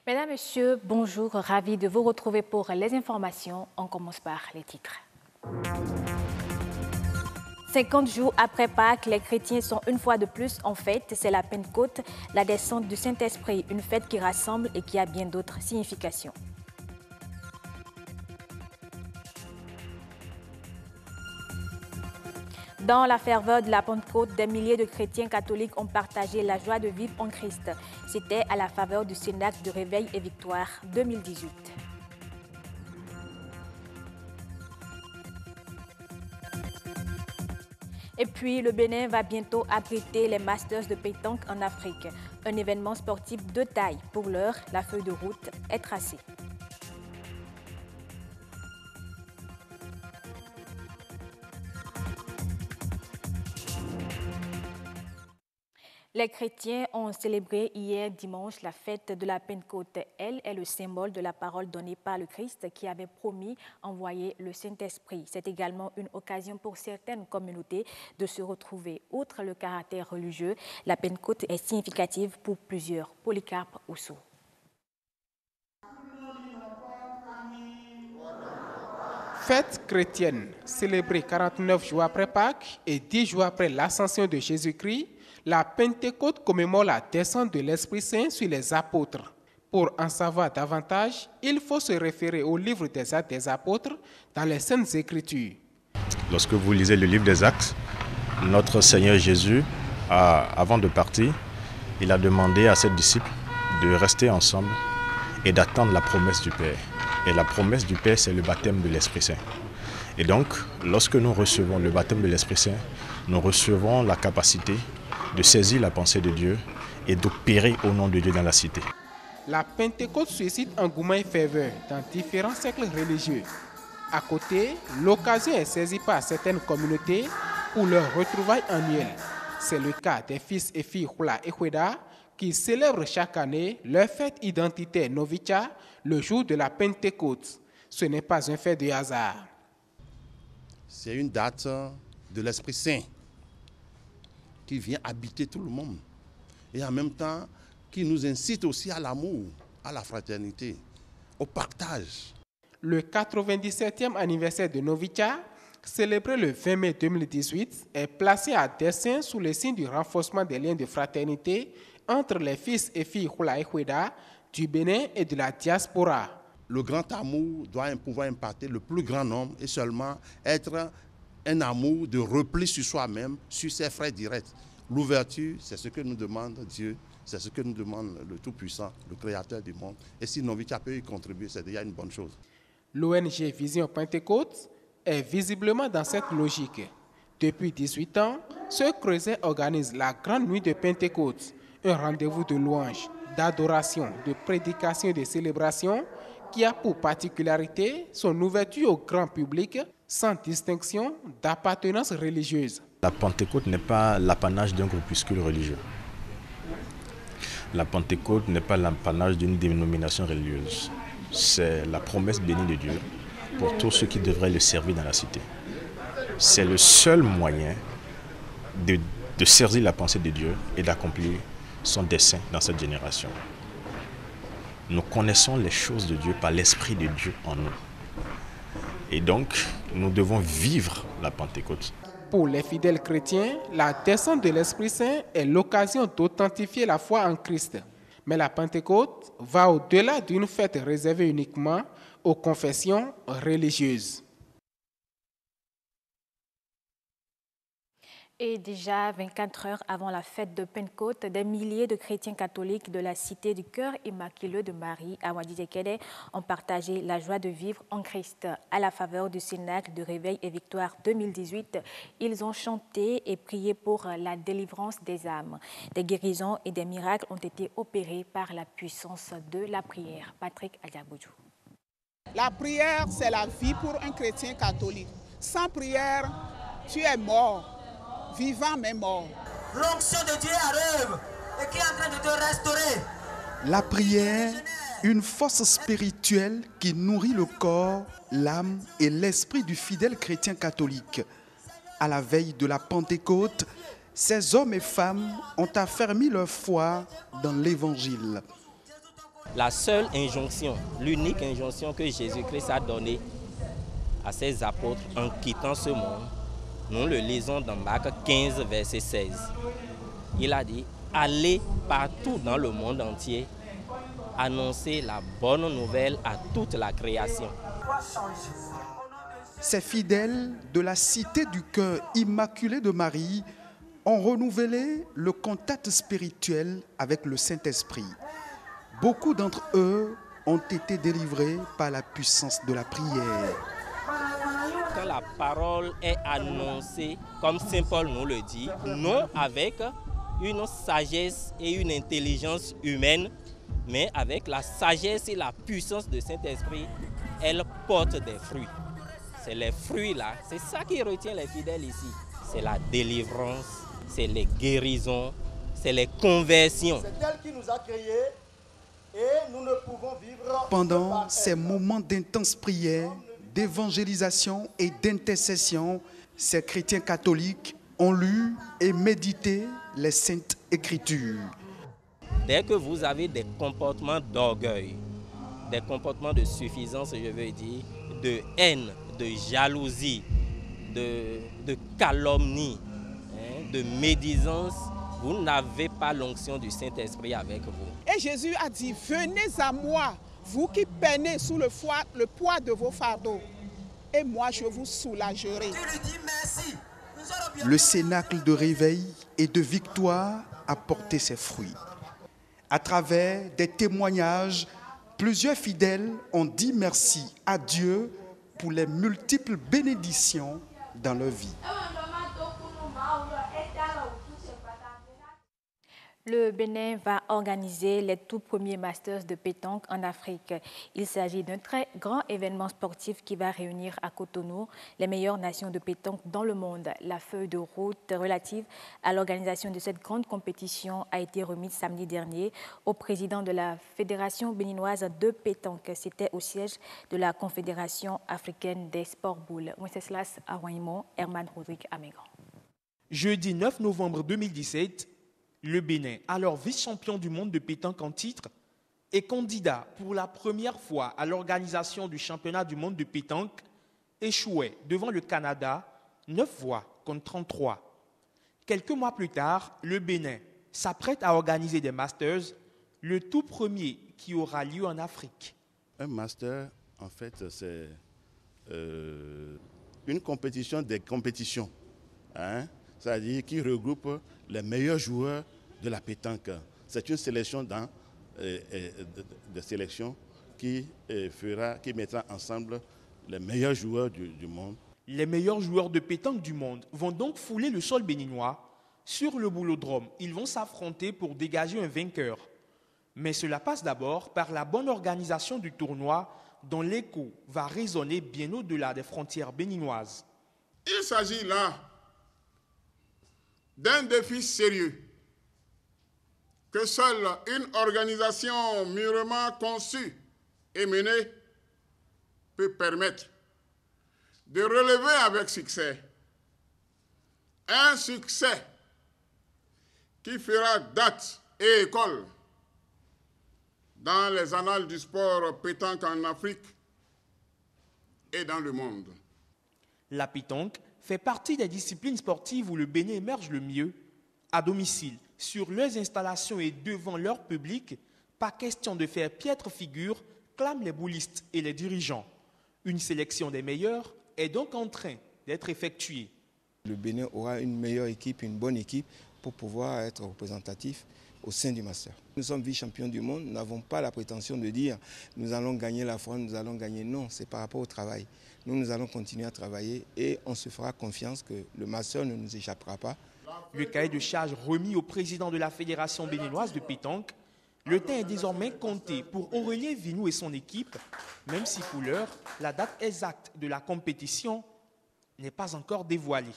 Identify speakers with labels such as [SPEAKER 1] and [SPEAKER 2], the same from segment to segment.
[SPEAKER 1] Mesdames, Messieurs, bonjour, ravi de vous retrouver pour les informations. On commence par les titres. 50 jours après Pâques, les chrétiens sont une fois de plus en fête. C'est la Pentecôte, la descente du Saint-Esprit, une fête qui rassemble et qui a bien d'autres significations. Dans la ferveur de la Pentecôte, des milliers de chrétiens catholiques ont partagé la joie de vivre en Christ. C'était à la faveur du Cénacle de Réveil et Victoire 2018. Et puis, le Bénin va bientôt abriter les Masters de pétanque en Afrique. Un événement sportif de taille. Pour l'heure, la feuille de route est tracée. Les chrétiens ont célébré hier dimanche la fête de la Pentecôte. Elle est le symbole de la parole donnée par le Christ qui avait promis envoyer le Saint-Esprit. C'est également une occasion pour certaines communautés de se retrouver. Outre le caractère religieux, la Pentecôte est significative pour plusieurs. Polycarpe Ousso.
[SPEAKER 2] Fête chrétienne, célébrée 49 jours après Pâques et 10 jours après l'ascension de Jésus-Christ, la Pentecôte commémore la descente de l'Esprit Saint sur les apôtres. Pour en savoir davantage, il faut se référer au livre des Actes des apôtres dans les Saintes Écritures.
[SPEAKER 3] Lorsque vous lisez le livre des Actes, notre Seigneur Jésus, avant de partir, il a demandé à ses disciples de rester ensemble et d'attendre la promesse du Père. Et la promesse du Père, c'est le baptême de l'Esprit Saint. Et donc, lorsque nous recevons le baptême de l'Esprit Saint, nous recevons la capacité de saisir la pensée de Dieu et d'opérer au nom de Dieu dans la cité.
[SPEAKER 2] La Pentecôte suscite engouement et ferveur dans différents cercles religieux. À côté, l'occasion est saisie par certaines communautés pour leur retrouvailles annuelles. C'est le cas des fils et filles Hula et Hueda qui célèbrent chaque année leur fête identitaire Novicha le jour de la Pentecôte. Ce n'est pas un fait de hasard.
[SPEAKER 4] C'est une date de l'Esprit Saint qui vient habiter tout le monde et en même temps qui nous incite aussi à l'amour, à la fraternité, au partage.
[SPEAKER 2] Le 97e anniversaire de Novicha, célébré le 20 mai 2018, est placé à dessein sous le signe du renforcement des liens de fraternité entre les fils et filles Hula et Hueda du Bénin et de la diaspora.
[SPEAKER 4] Le grand amour doit pouvoir impacter le plus grand nombre et seulement être un amour de repli sur soi-même, sur ses frères directs. L'ouverture, c'est ce que nous demande Dieu, c'est ce que nous demande le Tout-Puissant, le Créateur du monde. Et si Novicha peut y contribuer, c'est déjà une bonne chose.
[SPEAKER 2] L'ONG Vision Pentecôte est visiblement dans cette logique. Depuis 18 ans, ce creuset organise la Grande Nuit de Pentecôte, un rendez-vous de louange, d'adoration, de prédication et de célébration qui a pour particularité son ouverture au grand public sans distinction d'appartenance religieuse.
[SPEAKER 3] La Pentecôte n'est pas l'apanage d'un groupuscule religieux. La Pentecôte n'est pas l'apanage d'une dénomination religieuse. C'est la promesse bénie de Dieu pour tous ceux qui devraient le servir dans la cité. C'est le seul moyen de saisir la pensée de Dieu et d'accomplir son dessein dans cette génération. Nous connaissons les choses de Dieu par l'Esprit de Dieu en nous. Et donc, nous devons vivre la Pentecôte.
[SPEAKER 2] Pour les fidèles chrétiens, la descente de l'Esprit Saint est l'occasion d'authentifier la foi en Christ. Mais la Pentecôte va au-delà d'une fête réservée uniquement aux confessions religieuses.
[SPEAKER 1] Et déjà 24 heures avant la fête de Pentecôte, des milliers de chrétiens catholiques de la Cité du Cœur Immaculé de Marie à Wadi-Zekede ont partagé la joie de vivre en Christ. À la faveur du Cénacle de Réveil et Victoire 2018, ils ont chanté et prié pour la délivrance des âmes. Des guérisons et des miracles ont été opérés par la puissance de la prière. Patrick Adiaboudjou.
[SPEAKER 5] La prière, c'est la vie pour un chrétien catholique. Sans prière, tu es mort. Vivant mais mort.
[SPEAKER 6] L'onction de Dieu arrive et qui est en train de te restaurer.
[SPEAKER 7] La prière, une force spirituelle qui nourrit le corps, l'âme et l'esprit du fidèle chrétien catholique. À la veille de la Pentecôte, ces hommes et femmes ont affermi leur foi dans l'Évangile.
[SPEAKER 8] La seule injonction, l'unique injonction que Jésus-Christ a donnée à ses apôtres en quittant ce monde, nous le lisons dans Marc 15, verset 16. Il a dit, allez partout dans le monde entier, annoncer la bonne nouvelle à toute la création.
[SPEAKER 7] Ces fidèles de la Cité du Cœur Immaculé de Marie ont renouvelé le contact spirituel avec le Saint-Esprit. Beaucoup d'entre eux ont été délivrés par la puissance de la prière.
[SPEAKER 8] Quand la parole est annoncée, comme Saint Paul nous le dit, non avec une sagesse et une intelligence humaine, mais avec la sagesse et la puissance du Saint-Esprit, elle porte des fruits. C'est les fruits là, c'est ça qui retient les fidèles ici. C'est la délivrance, c'est les guérisons, c'est les conversions.
[SPEAKER 9] C'est elle qui nous a créés et nous ne pouvons vivre.
[SPEAKER 7] Pendant ces moments d'intense prière, d'évangélisation et d'intercession, ces chrétiens catholiques ont lu et médité les Saintes Écritures.
[SPEAKER 8] Dès que vous avez des comportements d'orgueil, des comportements de suffisance, je veux dire, de haine, de jalousie, de calomnie, de médisance, vous n'avez pas l'onction du Saint-Esprit avec vous.
[SPEAKER 5] Et Jésus a dit, venez à moi, vous qui peinez sous le poids de vos fardeaux, et moi je vous soulagerai.
[SPEAKER 7] Le cénacle de réveil et de victoire a porté ses fruits. À travers des témoignages, plusieurs fidèles ont dit merci à Dieu pour les multiples bénédictions dans leur vie.
[SPEAKER 1] Le Bénin va organiser les tout premiers Masters de pétanque en Afrique. Il s'agit d'un très grand événement sportif qui va réunir à Cotonou les meilleures nations de pétanque dans le monde. La feuille de route relative à l'organisation de cette grande compétition a été remise samedi dernier au président de la Fédération béninoise de pétanque. C'était au siège de la Confédération africaine des sports boules. Wenceslas Arouaimon, Herman Rodrigue Amégan.
[SPEAKER 10] Jeudi 9 novembre 2017, le Bénin, alors vice-champion du monde de pétanque en titre, est candidat pour la première fois à l'organisation du championnat du monde de pétanque, échouait devant le Canada 9 voix contre 33. Quelques mois plus tard, le Bénin s'apprête à organiser des Masters, le tout premier qui aura lieu en Afrique.
[SPEAKER 4] Un Master, en fait, c'est une compétition des compétitions, c'est-à-dire qui regroupe les meilleurs joueurs de la pétanque. C'est une sélection de sélection qui mettra ensemble les meilleurs joueurs du monde.
[SPEAKER 10] Les meilleurs joueurs de pétanque du monde vont donc fouler le sol béninois. Sur le boulodrome, ils vont s'affronter pour dégager un vainqueur. Mais cela passe d'abord par la bonne organisation du tournoi dont l'écho va résonner bien au-delà des frontières béninoises.
[SPEAKER 11] Il s'agit là d'un défi sérieux que seule une organisation mûrement conçue et menée peut permettre de relever avec succès. Un succès qui fera date et école dans les annales du sport pétanque en Afrique et dans le monde.
[SPEAKER 10] La pétanque fait partie des disciplines sportives où le Bénin émerge le mieux. À domicile, sur leurs installations et devant leur public, pas question de faire piètre figure, clament les boulistes et les dirigeants. Une sélection des meilleurs est donc en train d'être effectuée.
[SPEAKER 12] Le Bénin aura une meilleure équipe, une bonne équipe pour pouvoir être représentatif au sein du Master. Nous sommes vice-champions du monde, nous n'avons pas la prétention de dire nous allons gagner la France, nous allons gagner. Non, c'est par rapport au travail. Nous allons continuer à travailler et on se fera confiance que le Master ne nous échappera pas.
[SPEAKER 10] Le cahier de charge remis au président de la Fédération béninoise de pétanque, le temps est désormais compté pour Aurélien Vinou et son équipe, même si pour l'heure, la date exacte de la compétition n'est pas encore dévoilée.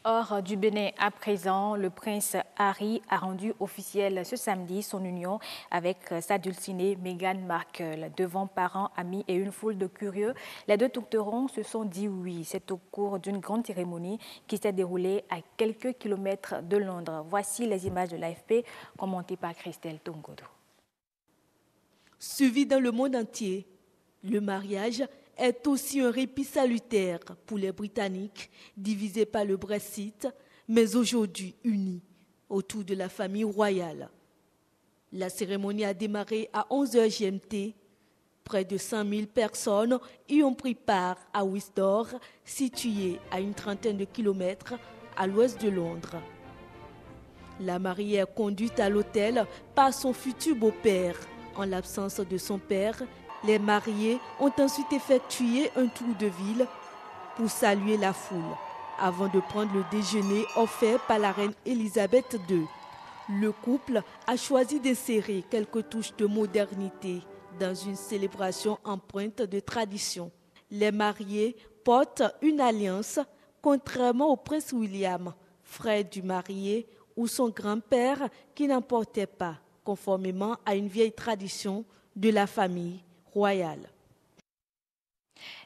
[SPEAKER 1] Hors du Bénin à présent, le prince Harry a rendu officiel ce samedi son union avec sa dulcinée Meghan Markle. Devant parents, amis et une foule de curieux, les deux tourterons se sont dit oui. C'est au cours d'une grande cérémonie qui s'est déroulée à quelques kilomètres de Londres. Voici les images de l'AFP commentées par Christelle Tongodo.
[SPEAKER 13] Suivi dans le monde entier, le mariage est aussi un répit salutaire pour les Britanniques, divisés par le Brexit, mais aujourd'hui unis autour de la famille royale. La cérémonie a démarré à 11h GMT. Près de 100 000 personnes y ont pris part à Windsor, situé à une trentaine de kilomètres à l'ouest de Londres. La mariée est conduite à l'hôtel par son futur beau-père. En l'absence de son père, les mariés ont ensuite effectué un tour de ville pour saluer la foule, avant de prendre le déjeuner offert par la reine Elisabeth II. Le couple a choisi d'insérer quelques touches de modernité dans une célébration empreinte de tradition. Les mariés portent une alliance, contrairement au prince William, frère du marié, ou son grand-père qui n'en portait pas, conformément à une vieille tradition de la famille royale.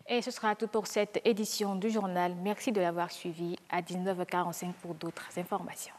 [SPEAKER 1] Et ce sera tout pour cette édition du journal. Merci de l'avoir suivi. À 19h45 pour d'autres informations.